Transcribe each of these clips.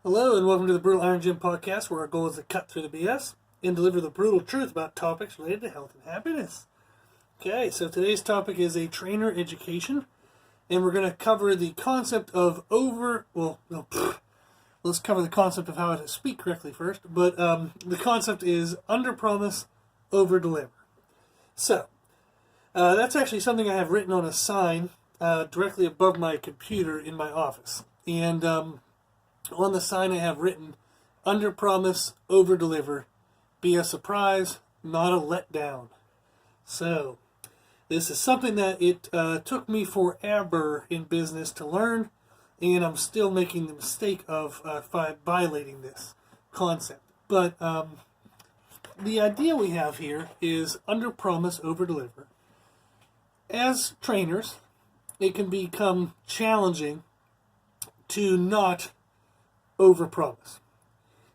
Hello and welcome to the Brutal Iron Gym podcast, where our goal is to cut through the BS and deliver the brutal truth about topics related to health and happiness. Okay, so today's topic is a trainer education, and we're going to cover the concept of let's cover the concept of how to speak correctly first, but the concept is under promise, over deliver. So, that's actually something I have written on a sign directly above my computer in my office, and on the sign I have written, under promise, over deliver, be a surprise, not a letdown. So, this is something that it took me forever in business to learn, and I'm still making the mistake of violating this concept. But the idea we have here is under promise, over deliver. As trainers, it can become challenging to not overpromise.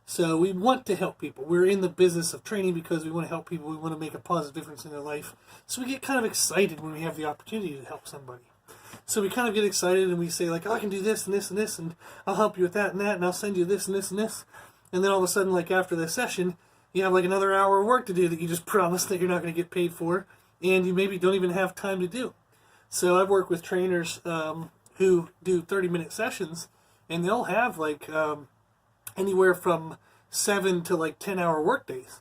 So we want to help people. We're in the business of training because we want to help people. We want to make a positive difference in their life. So we get kind of excited when we have the opportunity to help somebody. So we kind of get excited and we say like, oh, I can do this and this and this, and I'll help you with that and that, and I'll send you this and this and this. And then all of a sudden, like after the session, you have like another hour of work to do that you just promised that you're not going to get paid for, and you maybe don't even have time to do. So I've worked with trainers who do 30-minute sessions, and they'll have like anywhere from 7 to like 10-hour work days.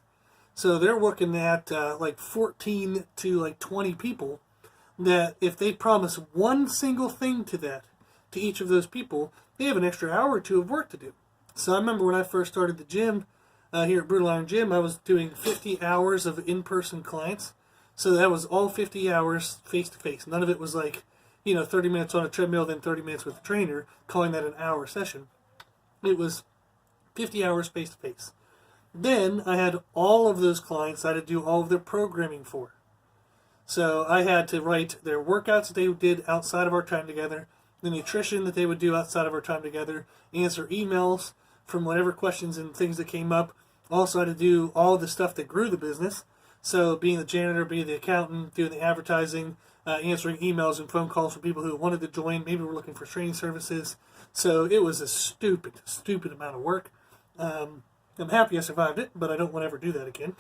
So they're looking at like 14 to like 20 people that if they promise one single thing to each of those people, they have an extra hour or two of work to do. So I remember when I first started the gym here at Brutal Iron Gym, I was doing 50 hours of in-person clients. So that was all 50 hours face-to-face. None of it was like, 30 minutes on a treadmill, then 30 minutes with the trainer, calling that an hour session. It was 50 hours face-to-face. Then I had all of those clients I had to do all of their programming for. So I had to write their workouts that they did outside of our time together, the nutrition that they would do outside of our time together, answer emails from whatever questions and things that came up. Also had to do all the stuff that grew the business. So being the janitor, being the accountant, doing the advertising, answering emails and phone calls from people who wanted to join, maybe were looking for training services. So it was a stupid amount of work. I'm happy I survived it, but I don't want to ever do that again.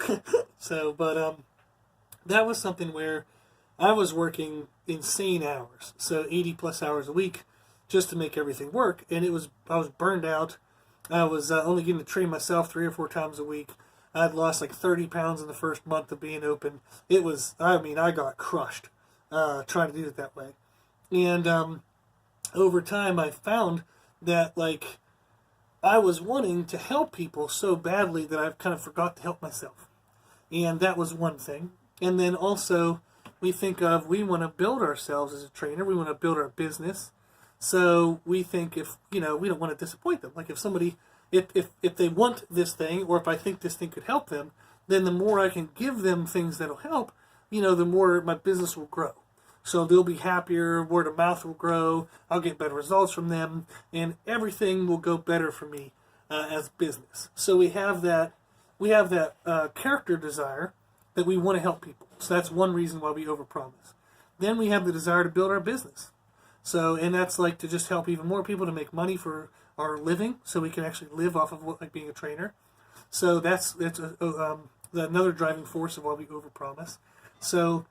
That was something where I was working insane hours, so 80 plus hours a week, just to make everything work. And I was burned out. I was only getting to train myself 3 or 4 times a week. I'd lost like 30 pounds in the first month of being open. I got crushed trying to do it that way. And over time, I found that like I was wanting to help people so badly that I kind of forgot to help myself. And that was one thing. And then also, we want to build ourselves as a trainer. We want to build our business. So we think we don't want to disappoint them. Like if somebody, if they want this thing, or if I think this thing could help them, then the more I can give them things that'll help, the more my business will grow. So they'll be happier, word of mouth will grow, I'll get better results from them, and everything will go better for me as business. So we have that character desire that we want to help people. So that's one reason why we overpromise. Then we have the desire to build our business. So, and that's like to just help even more people to make money for our living, so we can actually live off of like being a trainer. So that's another driving force of why we overpromise. So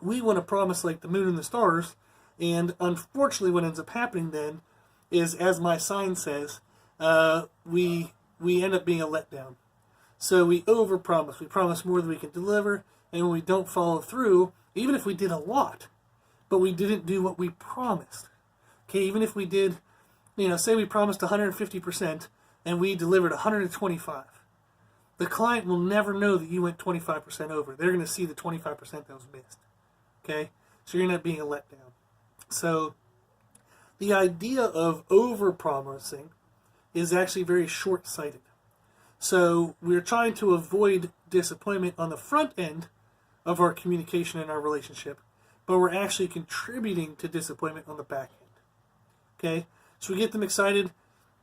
we want to promise like the moon and the stars, and unfortunately what ends up happening then is, as my sign says, we end up being a letdown. So we overpromise. We promise more than we can deliver, and when we don't follow through, even if we did a lot, but we didn't do what we promised. Okay, even if we did, say we promised 150% and we delivered 125. The client will never know that you went 25% over. They're going to see the 25% that was missed. Okay? So you're not being a letdown. So the idea of over-promising is actually very short-sighted. So we're trying to avoid disappointment on the front end of our communication and our relationship, but we're actually contributing to disappointment on the back end. Okay? So we get them excited,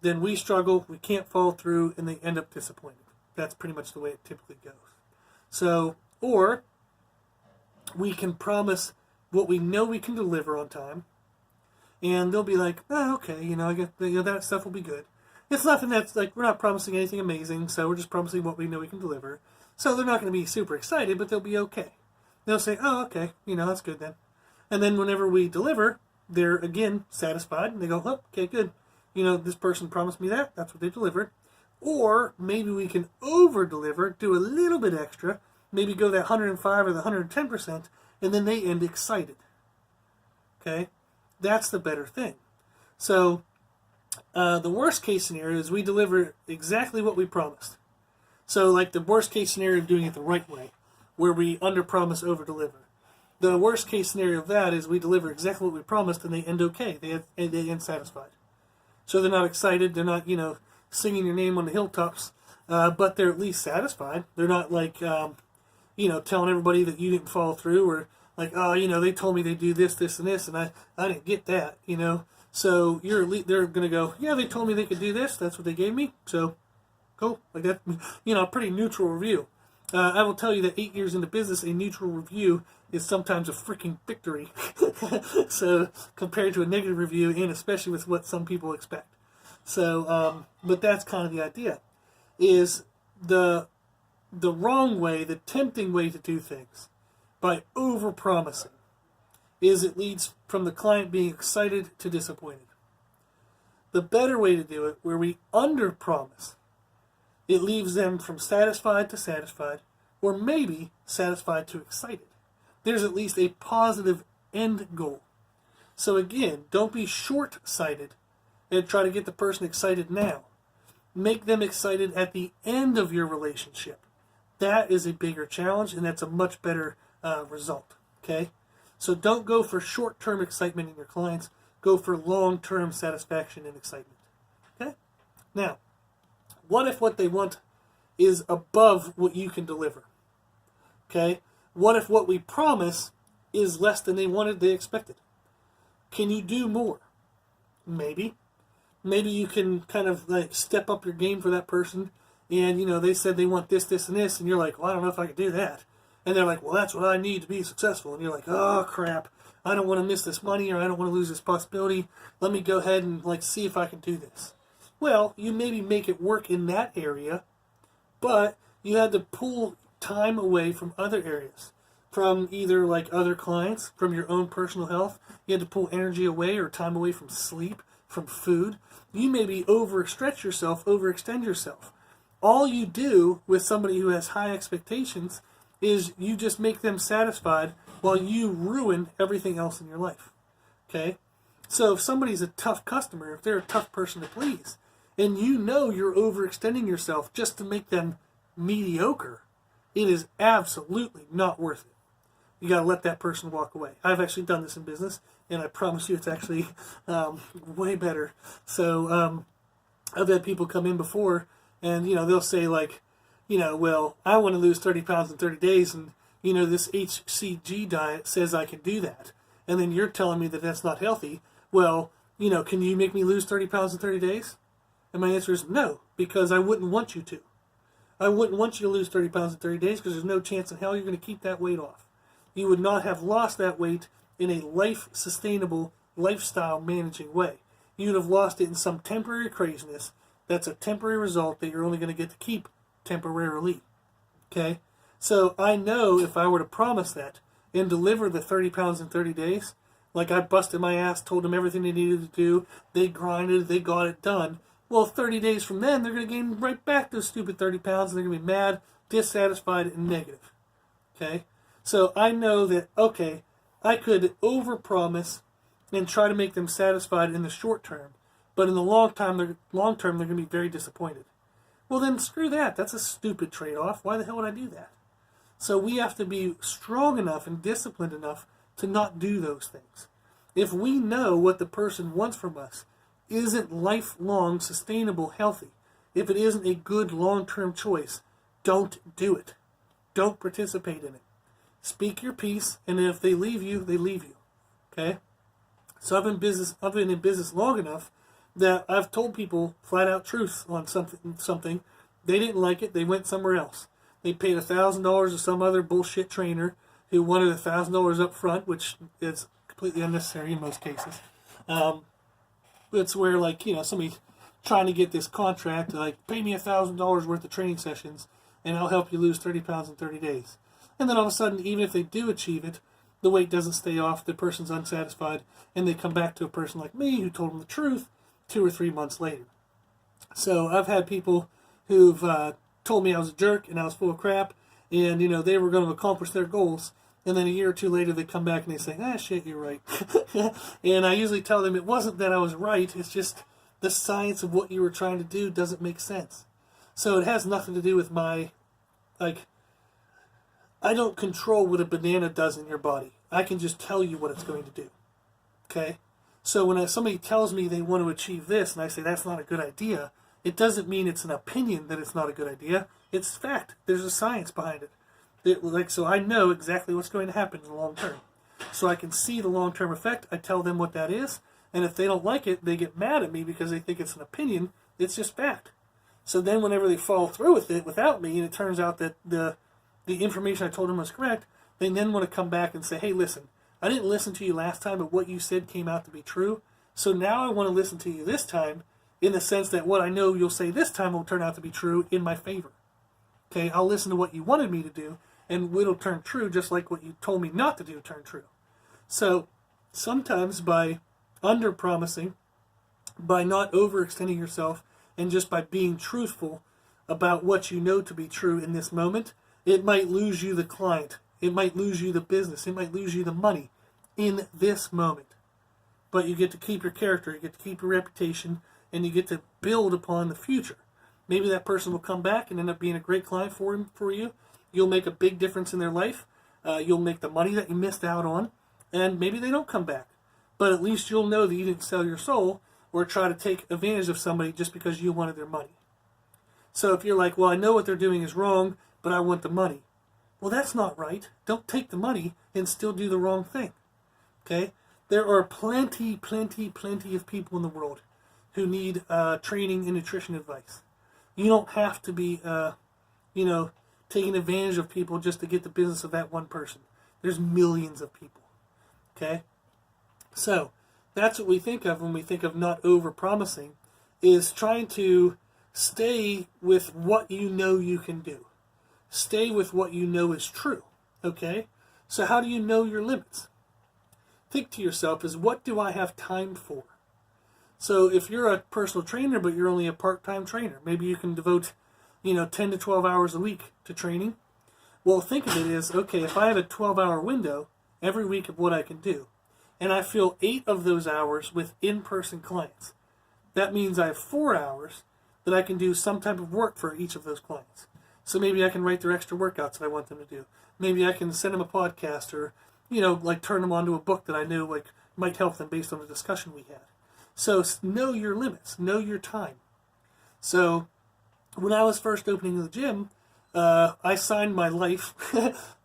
then we struggle, we can't follow through, and they end up disappointed. That's pretty much the way it typically goes. So, or we can promise what we know we can deliver on time, and they'll be like, oh, okay, I guess that stuff will be good. It's nothing that's like, we're not promising anything amazing, so we're just promising what we know we can deliver. So they're not going to be super excited, but they'll be okay. They'll say, oh, okay, that's good then. And then whenever we deliver, they're again satisfied, and they go, oh, okay, good. This person promised me that. That's what they delivered. Or maybe we can over-deliver, do a little bit extra, maybe go that 105 or the 110%, and then they end excited. Okay? That's the better thing. So, the worst case scenario is we deliver exactly what we promised. So, like the worst case scenario of doing it the right way, where we under-promise, over-deliver. The worst case scenario of that is we deliver exactly what we promised and they end okay. They end satisfied. So they're not excited. They're not, singing your name on the hilltops, but they're at least satisfied. They're not like, telling everybody that you didn't follow through, or like, oh, they told me they do this, this, and this, and I didn't get that, So they're going to go, yeah, they told me they could do this. That's what they gave me. So cool. Like that, a pretty neutral review. I will tell you that 8 years into business, a neutral review is sometimes a freaking victory. So compared to a negative review, and especially with what some people expect. So, but that's kind of the idea, is the wrong way, the tempting way to do things, by over-promising, is it leads from the client being excited to disappointed. The better way to do it, where we under-promise, it leaves them from satisfied to satisfied, or maybe satisfied to excited. There's at least a positive end goal. So again, don't be short-sighted and try to get the person excited now. Make them excited at the end of your relationship. That is a bigger challenge, and that's a much better result. Okay? So don't go for short-term excitement in your clients. Go for long-term satisfaction and excitement. Okay? Now, what if what they want is above what you can deliver? Okay? What if what we promise is less than they wanted, they expected? Can you do more? Maybe. Maybe you can kind of like step up your game for that person, and they said they want this, this, and this, and you're like, well, I don't know if I can do that. And they're like, well, that's what I need to be successful. And you're like, oh crap, I don't want to miss this money, or I don't want to lose this possibility. Let me go ahead and see if I can do this. Well, you maybe make it work in that area, but you had to pull time away from other areas, from either like other clients, from your own personal health. You had to pull energy away or time away from sleep, from food. You maybe overstretch yourself, overextend yourself. All you do with somebody who has high expectations is you just make them satisfied while you ruin everything else in your life. Okay? So if somebody's a tough customer, if they're a tough person to please, and you're overextending yourself just to make them mediocre, it is absolutely not worth it. You got to let that person walk away. I've actually done this in business, and I promise you it's actually way better. So I've had people come in before, and they'll say like, well, I want to lose 30 pounds in 30 days, and this HCG diet says I can do that. And then you're telling me that that's not healthy. Well, can you make me lose 30 pounds in 30 days? And my answer is no, because I wouldn't want you to. I wouldn't want you to lose 30 pounds in 30 days because there's no chance in hell you're going to keep that weight off. You would not have lost that weight in a life-sustainable, lifestyle-managing way. You would have lost it in some temporary craziness. That's a temporary result that you're only going to get to keep temporarily. Okay? So I know if I were to promise that and deliver the 30 pounds in 30 days, like I busted my ass, told them everything they needed to do, they grinded, they got it done. Well, 30 days from then, they're going to gain right back those stupid 30 pounds, and they're going to be mad, dissatisfied, and negative. Okay? So I know that, okay, I could overpromise and try to make them satisfied in the short term, but in the long term, they're going to be very disappointed. Well, then screw that. That's a stupid trade-off. Why the hell would I do that? So we have to be strong enough and disciplined enough to not do those things. If we know what the person wants from us isn't lifelong, sustainable, healthy, if it isn't a good long-term choice, don't do it. Don't participate in it. Speak your piece, and if they leave you, they leave you. Okay? So I've been in business long enough that I've told people flat out truths on something. They didn't like it, they went somewhere else. They paid $1,000 to some other bullshit trainer who wanted $1,000 up front, which is completely unnecessary in most cases. It's where, like, somebody trying to get this contract, like, pay me $1,000 worth of training sessions, and I'll help you lose 30 pounds in 30 days. And then all of a sudden, even if they do achieve it, the weight doesn't stay off, the person's unsatisfied, and they come back to a person like me who told them the truth 2 or 3 months later. So I've had people who've told me I was a jerk and I was full of crap, and they were going to accomplish their goals, and then a year or two later they come back and they say, shit, you're right. And I usually tell them it wasn't that I was right, it's just the science of what you were trying to do doesn't make sense. So it has nothing to do with my, I don't control what a banana does in your body. I can just tell you what it's going to do. Okay? So when somebody tells me they want to achieve this, and I say that's not a good idea, it doesn't mean it's an opinion that it's not a good idea. It's fact. There's a science behind it. So I know exactly what's going to happen in the long term. So I can see the long-term effect. I tell them what that is. And if they don't like it, they get mad at me because they think it's an opinion. It's just fact. So then whenever they follow through with it without me, and it turns out that the information I told them was correct, they then want to come back and say, hey, listen, I didn't listen to you last time, but what you said came out to be true. So now I want to listen to you this time in the sense that what I know you'll say this time will turn out to be true in my favor. Okay, I'll listen to what you wanted me to do, and it'll turn true just like what you told me not to do turn true. So sometimes by under-promising, by not overextending yourself, and just by being truthful about what you know to be true in this moment, it might lose you the client. It might lose you the business. It might lose you the money in this moment. But you get to keep your character, you get to keep your reputation, and you get to build upon the future. Maybe that person will come back and end up being a great client for you. You'll make a big difference in their life. You'll make the money that you missed out on, and maybe they don't come back. But at least you'll know that you didn't sell your soul or try to take advantage of somebody just because you wanted their money. So if you're like, well, I know what they're doing is wrong, but I want the money. Well, that's not right. Don't take the money and still do the wrong thing. Okay? There are plenty of people in the world who need training and nutrition advice. You don't have to be, taking advantage of people just to get the business of that one person. There's millions of people. Okay? So, that's what we think of when we think of not over-promising, is trying to stay with what you know you can do. Stay with what you know is true. Okay? So how do you know your limits? Think to yourself, is what do I have time for? So if you're a personal trainer, but you're only a part-time trainer, maybe you can devote 10 to 12 hours a week to training. Well, think of it as, okay, if I have a 12-hour window every week of what I can do, and I fill 8 of those hours with in-person clients, that means I have 4 hours that I can do some type of work for each of those clients. So maybe I can write their extra workouts that I want them to do. Maybe I can send them a podcast or, turn them onto a book that I know might help them based on the discussion we had. So know your limits. Know your time. So when I was first opening the gym, I signed my life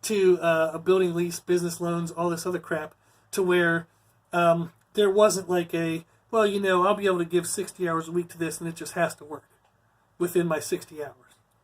to a building lease, business loans, all this other crap, to where there wasn't I'll be able to give 60 hours a week to this and it just has to work within my 60 hours.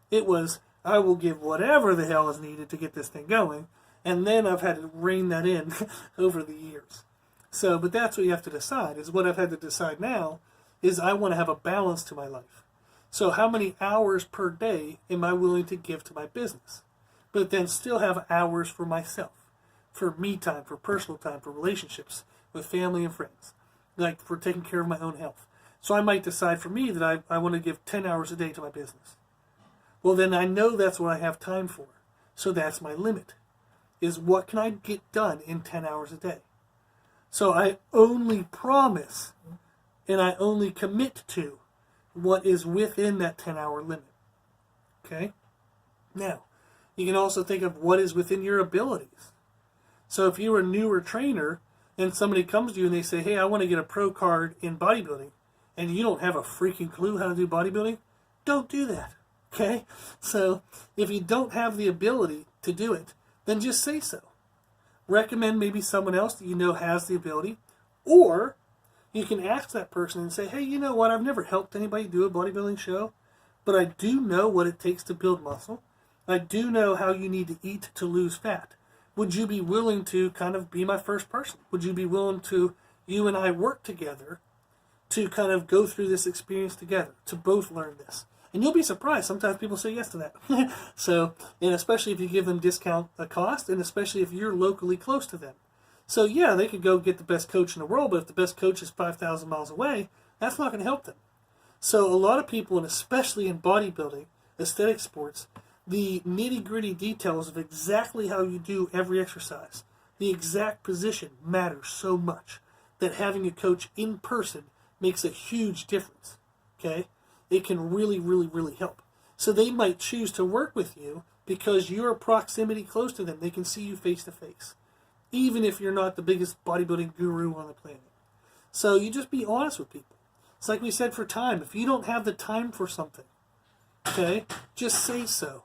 It was, I will give whatever the hell is needed to get this thing going, and then I've had to rein that in over the years. So, but that's what you have to decide, is what I've had to decide now is I want to have a balance to my life. So how many hours per day am I willing to give to my business? But then still have hours for myself, for me time, for personal time, for relationships with family and friends, like for taking care of my own health. So I might decide for me that I want to give 10 hours a day to my business. Well, then I know that's what I have time for. So that's my limit, is what can I get done in 10 hours a day? So I only promise and I only commit to what is within that 10-hour limit. Okay? Now, you can also think of what is within your abilities. So if you're a newer trainer and somebody comes to you and they say, hey, I want to get a pro card in bodybuilding, and you don't have a freaking clue how to do bodybuilding, don't do that. Okay? So if you don't have the ability to do it, then just say so. Recommend maybe someone else that you know has the ability, or you can ask that person and say, hey, you know what, I've never helped anybody do a bodybuilding show, but I do know what it takes to build muscle. I do know how you need to eat to lose fat. Would you be willing to kind of be my first person? Would you be willing to, you and I work together to kind of go through this experience together, to both learn this. And you'll be surprised. Sometimes people say yes to that. So, and especially if you give them discount a cost, and especially if you're locally close to them. So yeah, they could go get the best coach in the world, but if the best coach is 5,000 miles away, that's not going to help them. So a lot of people, and especially in bodybuilding, aesthetic sports, the nitty-gritty details of exactly how you do every exercise, the exact position matters so much that having a coach in person makes a huge difference. Okay? It can really, really, really help. So they might choose to work with you because you're proximity close to them. They can see you face to face, even if you're not the biggest bodybuilding guru on the planet. So you just be honest with people. It's like we said for time. If you don't have the time for something, okay, just say so.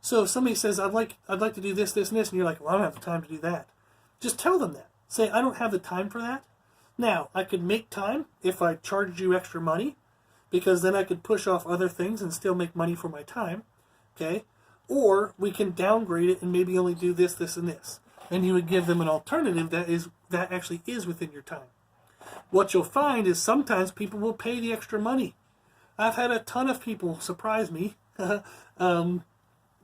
So if somebody says, I'd like to do this, this, and this, and you're like, well, I don't have the time to do that. Just tell them that. Say, I don't have the time for that. Now, I could make time if I charged you extra money, because then I could push off other things and still make money for my time, okay? Or we can downgrade it and maybe only do this, this, and this. And you would give them an alternative that actually is within your time. What you'll find is sometimes people will pay the extra money. I've had a ton of people surprise me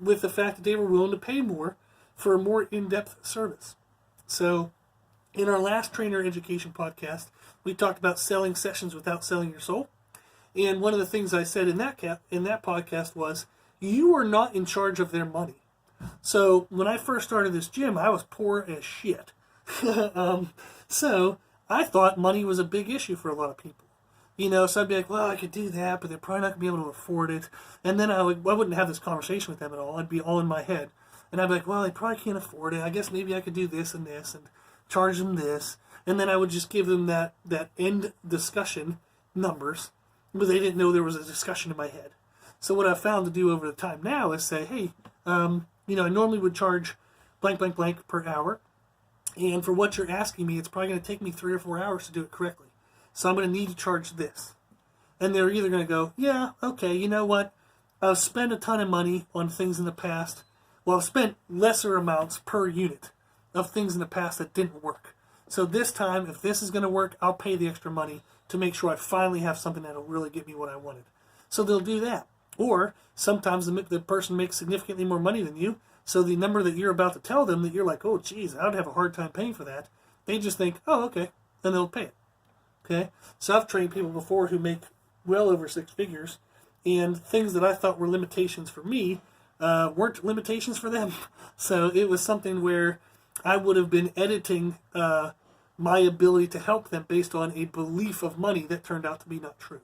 with the fact that they were willing to pay more for a more in-depth service. So in our last trainer education podcast, we talked about selling sessions without selling your soul. And one of the things I said in that podcast was, you are not in charge of their money. So when I first started this gym, I was poor as shit. So I thought money was a big issue for a lot of people. You know, so I'd be like, well, I could do that, but they're probably not going to be able to afford it. And then I wouldn't have this conversation with them at all. I'd be all in my head. And I'd be like, well, they probably can't afford it. I guess maybe I could do this and charge them this. And then I would just give them that end discussion numbers, but they didn't know there was a discussion in my head. So what I've found to do over the time now is say, hey, you know, I normally would charge blank, blank, blank per hour. And for what you're asking me, it's probably going to take me 3 or 4 hours to do it correctly. So I'm going to need to charge this. And they're either going to go, yeah, okay, you know what? I've spent a ton of money on things in the past. Well, I've spent lesser amounts per unit of things in the past that didn't work. So this time, if this is going to work, I'll pay the extra money to make sure I finally have something that'll really get me what I wanted. So they'll do that. Or sometimes the person makes significantly more money than you, so the number that you're about to tell them that you're like, oh, geez, I would have a hard time paying for that, they just think, oh, okay, then they'll pay it. Okay? So I've trained people before who make well over 6 figures, and things that I thought were limitations for me weren't limitations for them. So it was something where I would have been editing my ability to help them based on a belief of money that turned out to be not true.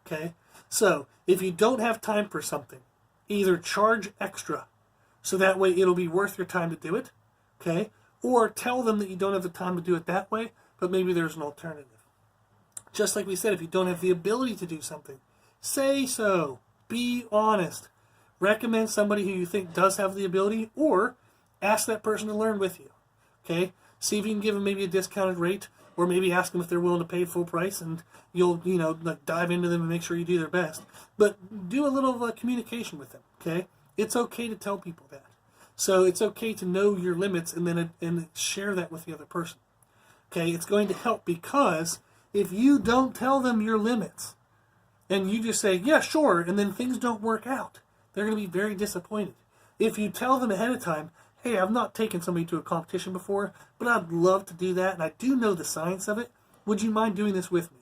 Okay? So if you don't have time for something, either charge extra, so that way it'll be worth your time to do it, okay? Or tell them that you don't have the time to do it that way, but maybe there's an alternative. Just like we said, if you don't have the ability to do something, say so. Be honest. Recommend somebody who you think does have the ability, or ask that person to learn with you, okay? See if you can give them maybe a discounted rate, or maybe ask them if they're willing to pay full price, and you'll, like dive into them and make sure you do their best. But do a little communication with them, okay? It's okay to tell people that. So it's okay to know your limits and share that with the other person. Okay, it's going to help, because if you don't tell them your limits and you just say, yeah, sure, and then things don't work out, they're going to be very disappointed. If you tell them ahead of time, hey, I've not taken somebody to a competition before, but I'd love to do that, and I do know the science of it. Would you mind doing this with me?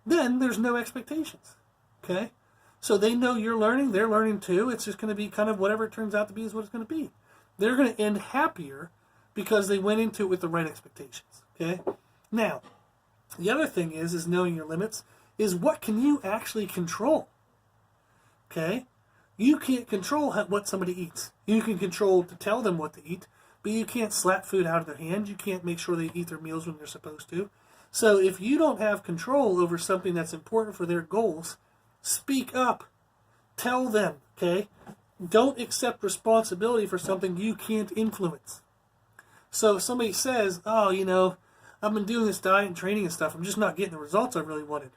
Then there's no expectations. Okay? So they know you're learning, they're learning too. It's just going to be kind of whatever it turns out to be is what it's going to be. They're going to end happier because they went into it with the right expectations. Okay? Now, the other thing is knowing your limits, is what can you actually control? Okay? You can't control what somebody eats. You can control to tell them what to eat, but you can't slap food out of their hand. You can't make sure they eat their meals when they're supposed to. So if you don't have control over something that's important for their goals, speak up. Tell them, okay? Don't accept responsibility for something you can't influence. So if somebody says, oh, I've been doing this diet and training and stuff, I'm just not getting the results I really wanted.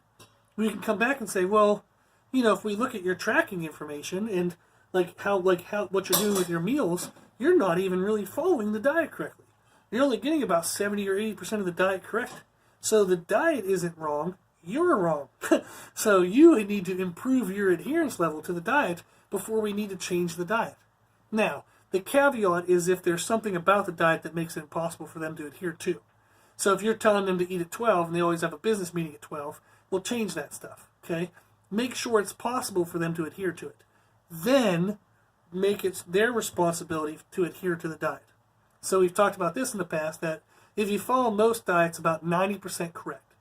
We can come back and say, well, if we look at your tracking information and how what you're doing with your meals, you're not even really following the diet correctly. You're only getting about 70 or 80% of the diet correct. So the diet isn't wrong. you're wrong. So you need to improve your adherence level to the diet before we need to change the diet. Now, the caveat is if there's something about the diet that makes it impossible for them to adhere to. So if you're telling them to eat at 12 and they always have a business meeting at 12, we'll change that stuff, okay? Make sure it's possible for them to adhere to it. Then make it their responsibility to adhere to the diet. So we've talked about this in the past, that if you follow most diets, about 90% correct.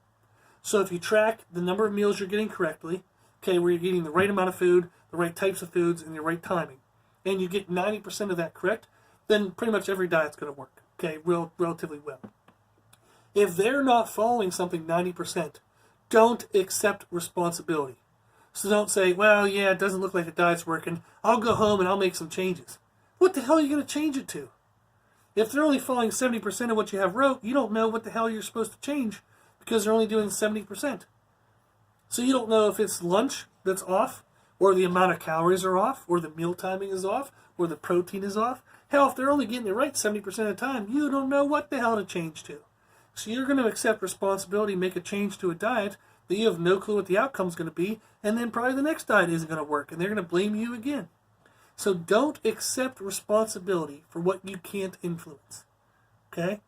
So if you track the number of meals you're getting correctly, okay, where you're eating the right amount of food, the right types of foods, and the right timing, and you get 90% of that correct, then pretty much every diet's going to work, okay, relatively well. If they're not following something 90%, don't accept responsibility. So don't say, well, yeah, it doesn't look like the diet's working. I'll go home and I'll make some changes. What the hell are you going to change it to? If they're only following 70% of what you have wrote, you don't know what the hell you're supposed to change because they're only doing 70%. So you don't know if it's lunch that's off, or the amount of calories are off, or the meal timing is off, or the protein is off. Hell, if they're only getting it right 70% of the time, you don't know what the hell to change to. So you're going to accept responsibility, make a change to a diet that you have no clue what the outcome's going to be, and then probably the next diet isn't going to work, and they're going to blame you again. So don't accept responsibility for what you can't influence. Okay?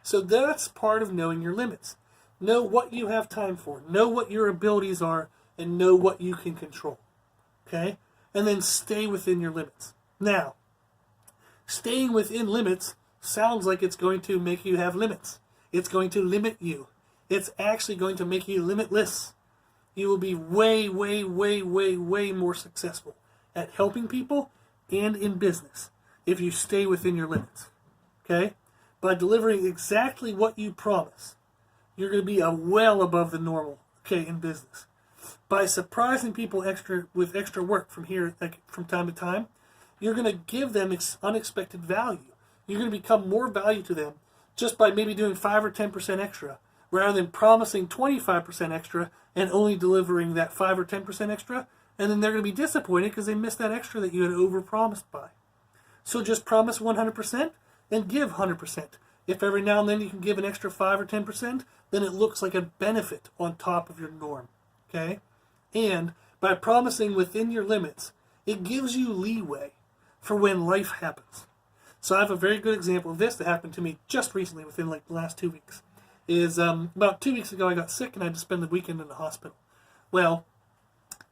So that's part of knowing your limits. Know what you have time for. Know what your abilities are, and know what you can control. Okay? And then stay within your limits. Now, staying within limits sounds like it's going to make you have limits. It's going to limit you. It's actually going to make you limitless. You will be way, way, way, way, way more successful at helping people and in business if you stay within your limits. Okay? By delivering exactly what you promise, you're going to be well above the normal, okay, in business. By surprising people with extra work from time to time, you're going to give them unexpected value. You're going to become more value to them just by maybe doing 5 or 10% extra, rather than promising 25% extra and only delivering that 5 or 10% extra, and then they're going to be disappointed because they missed that extra that you had overpromised by. So just promise 100% and give 100%. If every now and then you can give an extra 5 or 10%, then it looks like a benefit on top of your norm. Okay? And by promising within your limits, it gives you leeway for when life happens. So I have a very good example of this that happened to me just recently, within like the last 2 weeks. About 2 weeks ago I got sick and I had to spend the weekend in the hospital. Well,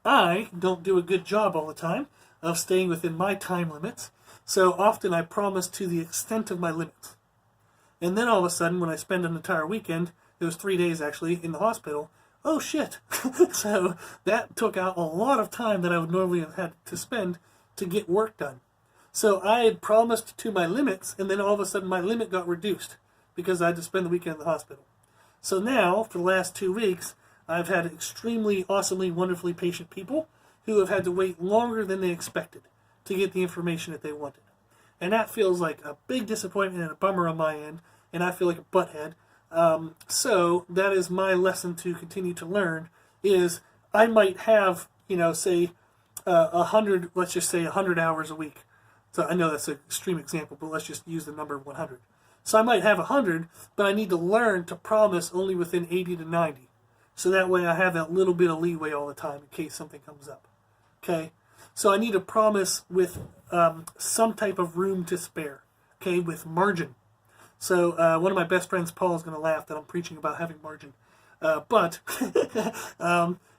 I don't do a good job all the time of staying within my time limits, so often I promise to the extent of my limits. And then all of a sudden, when I spend an entire weekend, it was 3 days actually, in the hospital, oh shit. So that took out a lot of time that I would normally have had to spend to get work done. So I had promised to my limits, and then all of a sudden my limit got reduced because I had to spend the weekend in the hospital. So now, for the last 2 weeks, I've had extremely, awesomely, wonderfully patient people who have had to wait longer than they expected to get the information that they wanted. And that feels like a big disappointment and a bummer on my end, and I feel like a butthead. So that is my lesson to continue to learn, is I might have, say 100, let's just say 100 hours a week. So I know that's an extreme example, but let's just use the number 100. So I might have 100, but I need to learn to promise only within 80 to 90. So that way I have that little bit of leeway all the time in case something comes up. Okay? So I need to promise with some type of room to spare. Okay? With margin. So one of my best friends, Paul, is going to laugh that I'm preaching about having margin. But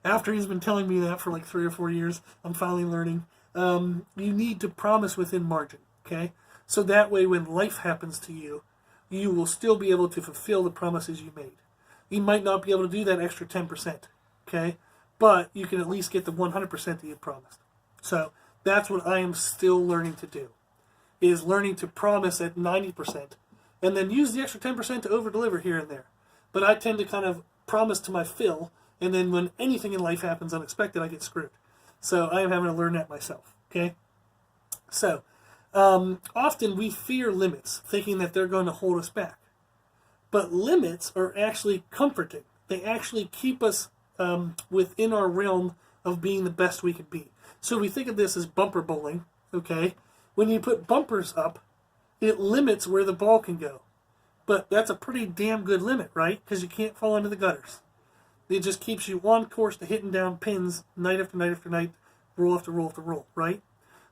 after he's been telling me that for like 3 or 4 years, I'm finally learning. You need to promise within margin. Okay? So that way when life happens to you, you will still be able to fulfill the promises you made. You might not be able to do that extra 10%, okay? But you can at least get the 100% that you promised. So that's what I am still learning to do, is learning to promise at 90% and then use the extra 10% to over-deliver here and there. But I tend to kind of promise to my fill, and then when anything in life happens unexpected, I get screwed. So I am having to learn that myself, okay? So often we fear limits, thinking that they're going to hold us back. But limits are actually comforting. They actually keep us within our realm of being the best we can be. So we think of this as bumper bowling, okay? When you put bumpers up, it limits where the ball can go. But that's a pretty damn good limit, right? Because you can't fall into the gutters. It just keeps you on course to hitting down pins night after night after night, roll after roll after roll, right?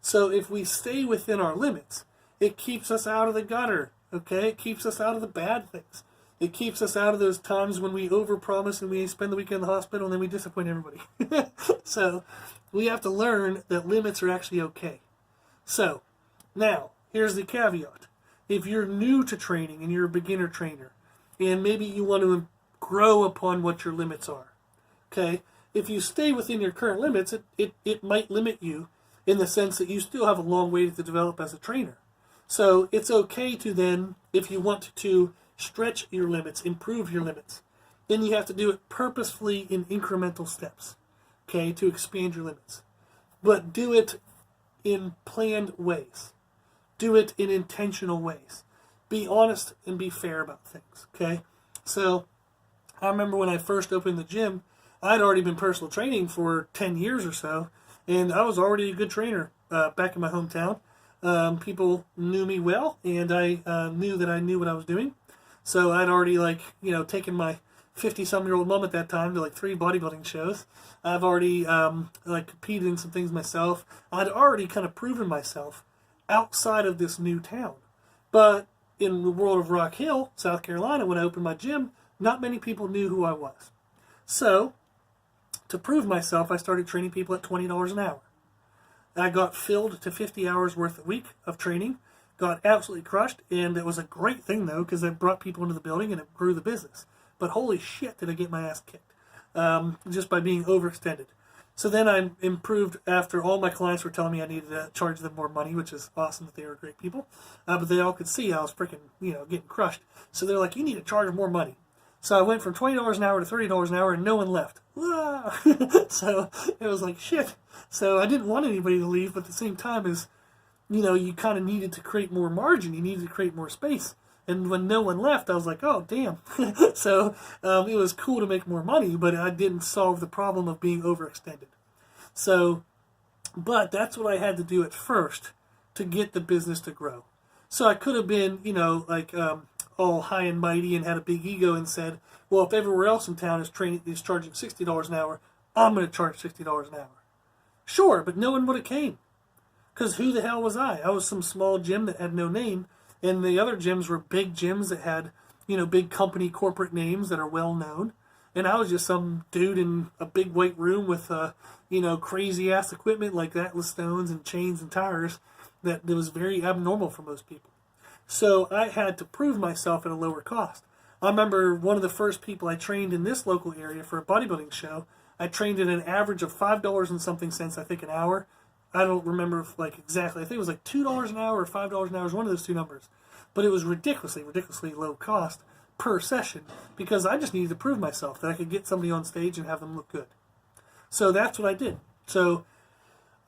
So if we stay within our limits, it keeps us out of the gutter, okay? It keeps us out of the bad things. It keeps us out of those times when we overpromise and we spend the weekend in the hospital and then we disappoint everybody. So we have to learn that limits are actually okay. So now, here's the caveat. If you're new to training and you're a beginner trainer, and maybe you want to grow upon what your limits are, okay? If you stay within your current limits, it might limit you in the sense that you still have a long way to develop as a trainer. So it's okay to then, if you want to stretch your limits, improve your limits, then you have to do it purposefully in incremental steps, okay, to expand your limits. But do it in planned ways. Do it in intentional ways. Be honest and be fair about things, okay? So I remember when I first opened the gym, I'd already been personal training for 10 years or so, and I was already a good trainer back in my hometown. People knew me well, and I knew that I knew what I was doing. So I'd already, taken my 50-some-year-old mom at that time to 3 bodybuilding shows. I've already competed in some things myself. I'd already kind of proven myself outside of this new town. But in the world of Rock Hill, South Carolina, when I opened my gym, not many people knew who I was. So to prove myself, I started training people at $20 an hour. I got filled to 50 hours worth a week of training, got absolutely crushed, and it was a great thing, though, because it brought people into the building and it grew the business. But holy shit, did I get my ass kicked just by being overextended. So then I improved after all my clients were telling me I needed to charge them more money, which is awesome that they were great people. But they all could see I was freaking, getting crushed. So they're like, you need to charge more money. So I went from $20 an hour to $30 an hour and no one left. So it was like, shit. So I didn't want anybody to leave, but at the same time is, you kind of needed to create more margin. You needed to create more space. And when no one left, I was like, oh, damn. So it was cool to make more money, but I didn't solve the problem of being overextended. So, but that's what I had to do at first to get the business to grow. So I could have been, all high and mighty and had a big ego and said, well, if everywhere else in town is charging $60 an hour, I'm going to charge $60 an hour. Sure, but no one would have came. Because who the hell was I? I was some small gym that had no name, and the other gyms were big gyms that had, big company corporate names that are well known. And I was just some dude in a big white room with, crazy ass equipment like Atlas stones and chains and tires that was very abnormal for most people. So I had to prove myself at a lower cost. I remember one of the first people I trained in this local area for a bodybuilding show. I trained at an average of $5 and something cents, I think, an hour. I don't remember exactly. I think it was $2 an hour or $5 an hour, one of those two numbers. But it was ridiculously low cost per session because I just needed to prove myself that I could get somebody on stage and have them look good. So that's what I did. So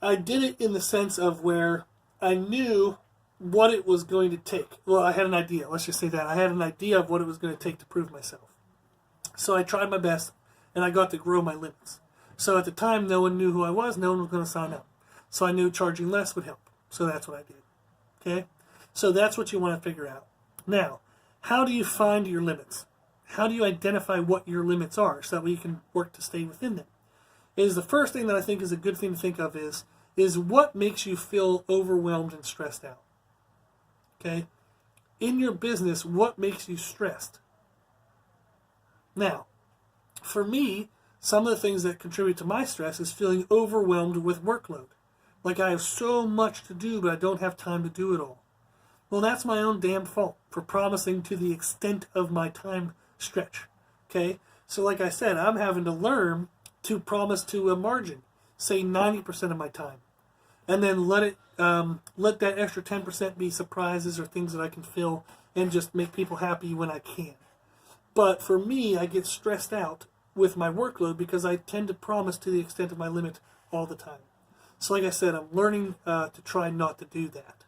I did it in the sense of where I knew what it was going to take. Well, I had an idea. Let's just say that. I had an idea of what it was going to take to prove myself. So I tried my best, and I got to grow my limits. So at the time, no one knew who I was. No one was going to sign up. So I knew charging less would help. So that's what I did. Okay? So that's what you want to figure out. Now, how do you find your limits? How do you identify what your limits are so that we can work to stay within them? Is the first thing that I think is a good thing to think of is what makes you feel overwhelmed and stressed out? Okay? In your business, what makes you stressed? Now, for me, some of the things that contribute to my stress is feeling overwhelmed with workload. Like I have so much to do, but I don't have time to do it all. Well, that's my own damn fault for promising to the extent of my time stretch. Okay? So like I said, I'm having to learn to promise to a margin, say 90% of my time. And then let that extra 10% be surprises or things that I can fill and just make people happy when I can. But for me, I get stressed out with my workload because I tend to promise to the extent of my limit all the time. So like I said, I'm learning to try not to do that.